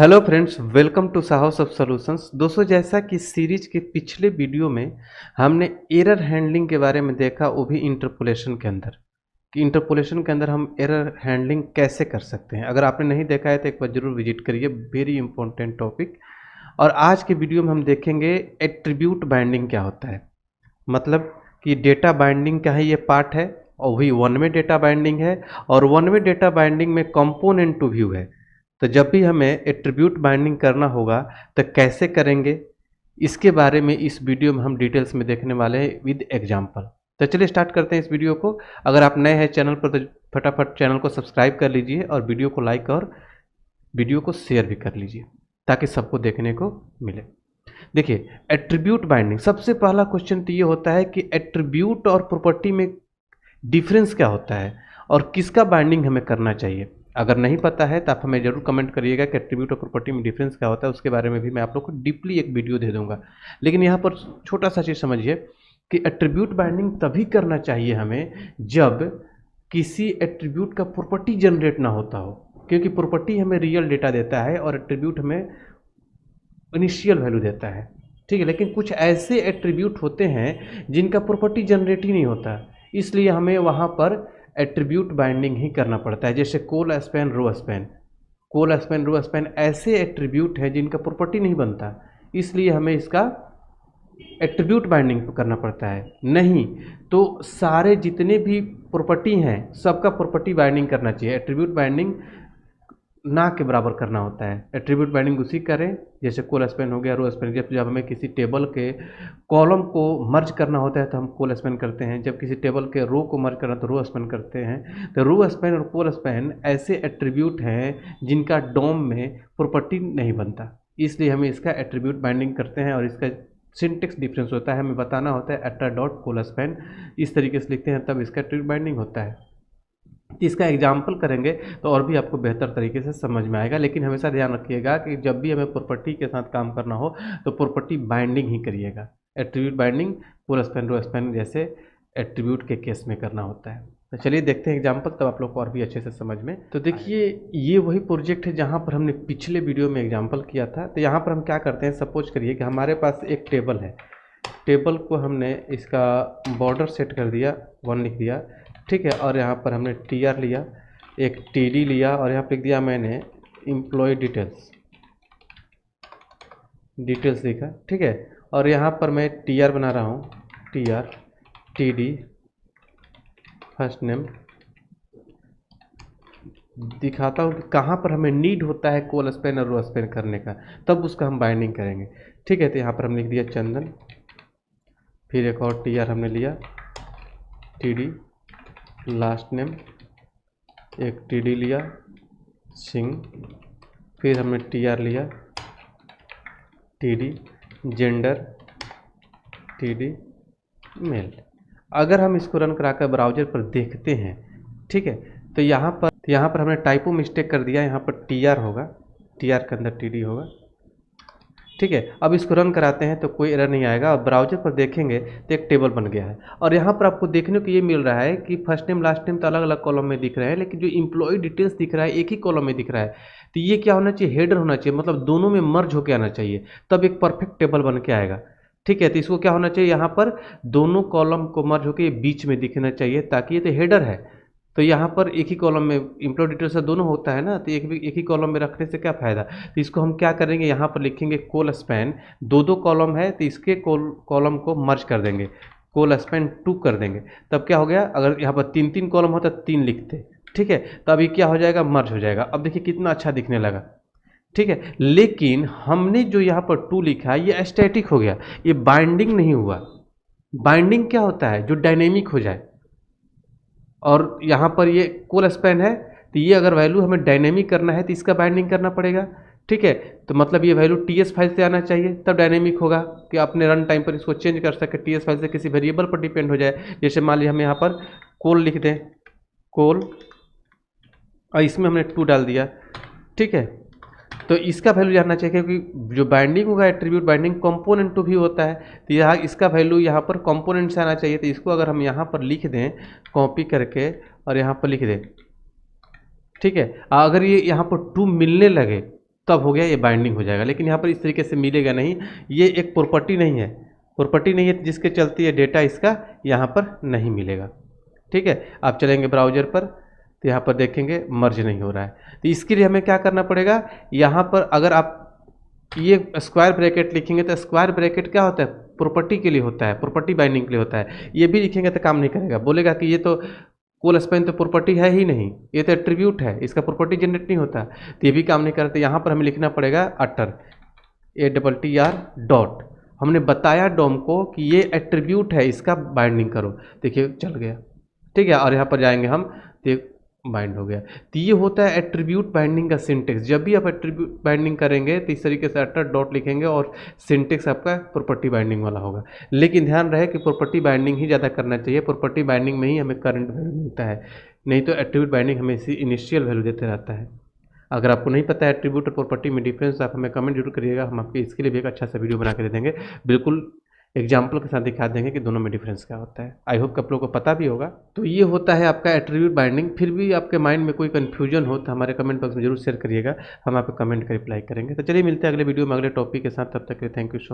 Hello friends, welcome to साहस of solutions. दोस्तों, जैसा कि सीरीज के पिछले वीडियो में हमने एरर हैंडलिंग के बारे में देखा, वो भी इंटरपोलेशन के अंदर, कि इंटरपोलेशन के अंदर हम एरर हैंडलिंग कैसे कर सकते हैं। अगर आपने नहीं देखा है तो एक बार जरूर विजिट करिए, वेरी इंपॉर्टेंट टॉपिक। और आज के वीडियो में हम देखेंगे एट्रीब्यूट बाइंडिंग क्या होता है। मतलब कि डेटा बाइंडिंग का ही ये पार्ट है, और वही वन वे डेटा बाइंडिंग है। और वन वे डेटा बाइंडिंग में कंपोनेंट टू व्यू है। तो जब भी हमें एट्रीब्यूट बाइंडिंग करना होगा तो कैसे करेंगे, इसके बारे में इस वीडियो में हम डिटेल्स में देखने वाले हैं विद एग्जांपल। तो चलिए स्टार्ट करते हैं इस वीडियो को। अगर आप नए हैं चैनल पर तो फटाफट चैनल को सब्सक्राइब कर लीजिए और वीडियो को लाइक और वीडियो को शेयर भी कर लीजिए ताकि सबको देखने को मिले। देखिए, एट्रीब्यूट बाइंडिंग, सबसे पहला क्वेश्चन तो ये होता है कि एट्रीब्यूट और प्रॉपर्टी में डिफरेंस क्या होता है और किसका बाइंडिंग हमें करना चाहिए। अगर नहीं पता है तो आप हमें जरूर कमेंट करिएगा कि एट्रीब्यूट और प्रॉपर्टी में डिफरेंस क्या होता है। उसके बारे में भी मैं आप लोग को डीपली एक वीडियो दे दूंगा। लेकिन यहाँ पर छोटा सा चीज़ समझिए कि एट्रीब्यूट बाइंडिंग तभी करना चाहिए हमें जब किसी एट्रीब्यूट का प्रॉपर्टी जनरेट ना होता हो, क्योंकि प्रॉपर्टी हमें रियल डेटा देता है और एट्रीब्यूट हमें इनिशियल वैल्यू देता है। ठीक है, लेकिन कुछ ऐसे एट्रीब्यूट होते हैं जिनका प्रॉपर्टी जनरेट ही नहीं होता, इसलिए हमें वहाँ पर एट्रीब्यूट बाइंडिंग ही करना पड़ता है। जैसे कोल स्पैन, रो स्पैन, कोल स्पैन, रो स्पैन ऐसे एट्रीब्यूट हैं जिनका प्रॉपर्टी नहीं बनता, इसलिए हमें इसका एट्रीब्यूट बाइंडिंग करना पड़ता है। नहीं तो सारे जितने भी प्रॉपर्टी हैं सबका प्रॉपर्टी बाइंडिंग करना चाहिए। एट्रीब्यूट बाइंडिंग ना के बराबर करना होता है। एट्रीब्यूट बाइंडिंग उसी करें जैसे कोल स्पैन हो गया, रो स्पैन। जब हमें किसी टेबल के कॉलम को मर्ज करना होता है तो हम कोल स्पैन करते हैं। जब किसी टेबल के रो को मर्ज करना तो रो स्पैन करते हैं। तो रो स्पैन और कोल स्पैन ऐसे एट्रीब्यूट हैं जिनका डोम में प्रॉपर्टी नहीं बनता, इसलिए हमें इसका एट्रीब्यूट बाइंडिंग करते हैं। और इसका सिंटेक्स डिफरेंस होता है, हमें बताना होता है एट्रा डॉट कोल स्पैन, इस तरीके से लिखते हैं, तब इसका एट्रीब्यूट बाइंडिंग होता है। इसका एग्जाम्पल करेंगे तो और भी आपको बेहतर तरीके से समझ में आएगा। लेकिन हमेशा ध्यान रखिएगा कि जब भी हमें प्रॉपर्टी के साथ काम करना हो तो प्रॉपर्टी बाइंडिंग ही करिएगा। एट्रीब्यूट बाइंडिंग कोल स्पैन, रो स्पैन जैसे एट्रीब्यूट के केस में करना होता है। तो चलिए देखते हैं एग्जाम्पल, तब आप लोग को और भी अच्छे से समझ में। तो देखिए, ये वही प्रोजेक्ट है जहाँ पर हमने पिछले वीडियो में एग्जाम्पल किया था। तो यहाँ पर हम क्या करते हैं, सपोज करिए कि हमारे पास एक टेबल है। टेबल को हमने इसका बॉर्डर सेट कर दिया, 1 लिख दिया, ठीक है। और यहाँ पर हमने टी आर लिया, एक टी डी लिया, और यहाँ पर लिख दिया मैंने एम्प्लॉय डिटेल्स लिखा, ठीक है। और यहाँ पर मैं टी आर बना रहा हूँ, T R T D first name, दिखाता हूँ कि कहाँ पर हमें नीड होता है कोल स्पैन और रो स्पैन करने का, तब उसका हम बाइंडिंग करेंगे, ठीक है। तो यहाँ पर हम लिख दिया चंदन, फिर एक और टी आर हमने लिया, टी डी लास्ट नेम, एक टी डी लिया सिंह, फिर हमने टी आर लिया, T D gender, T D male. अगर हम इसको रन कराकर ब्राउजर पर देखते हैं, ठीक है, तो यहाँ पर हमने टाइपो मिस्टेक कर दिया। यहाँ पर टी आर होगा, टी आर के अंदर टी डी होगा, ठीक है। अब इसको रन कराते हैं तो कोई एरर नहीं आएगा। और ब्राउजर पर देखेंगे तो एक टेबल बन गया है। और यहाँ पर आपको देखने को ये मिल रहा है कि फर्स्ट नेम लास्ट नेम तो अलग अलग कॉलम में दिख रहे हैं, लेकिन जो इम्प्लॉय डिटेल्स दिख रहा है एक ही कॉलम में दिख रहा है। तो ये क्या होना चाहिए, हेडर होना चाहिए, मतलब दोनों में मर्ज होकर आना चाहिए, तब एक परफेक्ट टेबल बन के आएगा, ठीक है। तो इसको क्या होना चाहिए, यहाँ पर दोनों कॉलम को मर्ज होकर बीच में दिखना चाहिए, ताकि ये तो हेडर है। तो यहाँ पर एक ही कॉलम में इम्प्लॉय डिटेल्स से दोनों होता है ना, तो एक ही कॉलम में रखने से क्या फ़ायदा। तो इसको हम क्या करेंगे, यहाँ पर लिखेंगे कोल स्पैन, दो कॉलम है तो इसके कॉलम को मर्ज कर देंगे, कोल स्पैन 2 कर देंगे। तब क्या हो गया, अगर यहाँ पर 3 कॉलम होता 3 लिखते, ठीक है। तो अभी क्या हो जाएगा, मर्ज हो जाएगा। अब देखिए कितना अच्छा दिखने लगा, ठीक है। लेकिन हमने जो यहाँ पर 2 लिखा है ये स्टैटिक हो गया, ये बाइंडिंग नहीं हुआ। बाइंडिंग क्या होता है, जो डायनेमिक हो जाए। और यहाँ पर ये कोल स्पैन है, तो ये अगर वैल्यू हमें डायनेमिक करना है तो इसका बाइंडिंग करना पड़ेगा, ठीक है। तो मतलब ये वैल्यू टीएस फाइल से आना चाहिए, तब डायनेमिक होगा कि अपने रन टाइम पर इसको चेंज कर सके, टीएस फाइल से किसी वेरिएबल पर डिपेंड हो जाए। जैसे मान लीजिए हम यहाँ पर कोल लिख दें, कोल, और इसमें हमने 2 डाल दिया, ठीक है। तो इसका वैल्यू जानना चाहिए, क्योंकि जो बाइंडिंग होगा एट्रीब्यूट बाइंडिंग कंपोनेंट टू भी होता है, तो यहाँ इसका वैल्यू यहाँ पर कंपोनेंट से आना चाहिए। तो इसको अगर हम यहाँ पर लिख दें कॉपी करके और यहाँ पर लिख दें, ठीक है। अगर ये यहाँ पर 2 मिलने लगे तब हो गया ये बाइंडिंग हो जाएगा। लेकिन यहाँ पर इस तरीके से मिलेगा नहीं, ये एक प्रॉपर्टी नहीं है, प्रॉपर्टी नहीं है जिसके चलते ये डेटा इसका यहाँ पर नहीं मिलेगा। ठीक है, आप चलेंगे ब्राउज़र पर तो यहाँ पर देखेंगे मर्ज नहीं हो रहा है। तो इसके लिए हमें क्या करना पड़ेगा, यहाँ पर अगर आप ये स्क्वायर ब्रैकेट लिखेंगे तो स्क्वायर ब्रैकेट क्या होता है, प्रॉपर्टी के लिए होता है, प्रॉपर्टी बाइंडिंग के लिए होता है। ये भी लिखेंगे तो काम नहीं करेगा, बोलेगा कि ये तो कोल स्पैन तो प्रॉपर्टी है ही नहीं, ये तो एट्रीब्यूट है, इसका प्रॉपर्टी जनरेट नहीं होता, तो ये भी काम नहीं करते। यहाँ पर हमें लिखना पड़ेगा अटर ATTR डॉट, हमने बताया डोम को कि ये एट्रीब्यूट है, इसका बाइंडिंग करो, देखिए चल गया। ठीक है, और यहाँ पर जाएंगे हम तो बाइंड हो गया। तो ये होता है एट्रीब्यूट बाइंडिंग का सिंटेक्स। जब भी आप एट्रीब्यूट बाइंडिंग करेंगे तो इस तरीके से अटर डॉट लिखेंगे और सिंटेक्स आपका प्रॉपर्टी बाइंडिंग वाला होगा। लेकिन ध्यान रहे कि प्रॉपर्टी बाइंडिंग ही ज़्यादा करना चाहिए, प्रॉपर्टी बाइंडिंग में ही हमें करंट वैल्यू मिलता है, नहीं तो एट्रीब्यूट बाइंडिंग हमें इसी इनिशियल वैल्यू देते रहता है। अगर आपको नहीं पता है एट्रीब्यूट और प्रॉपर्टी में डिफरेंस, आप हमें कमेंट जरूर करिएगा, हम आपके इसके लिए भी एक अच्छा सा वीडियो बना के दे देंगे, बिल्कुल एग्जाम्पल के साथ दिखा देंगे कि दोनों में डिफरेंस क्या होता है। आई होप कि आप लोगों को पता भी होगा। तो ये होता है आपका एट्रीब्यूट बाइंडिंग। फिर भी आपके माइंड में कोई कन्फ्यूजन हो तो हमारे कमेंट बॉक्स में जरूर शेयर करिएगा, हम आपको कमेंट का रिप्लाई करेंगे। तो चलिए मिलते हैं अगले वीडियो में अगले टॉपिक के साथ, तब तक के लिए थैंक यू सो मच।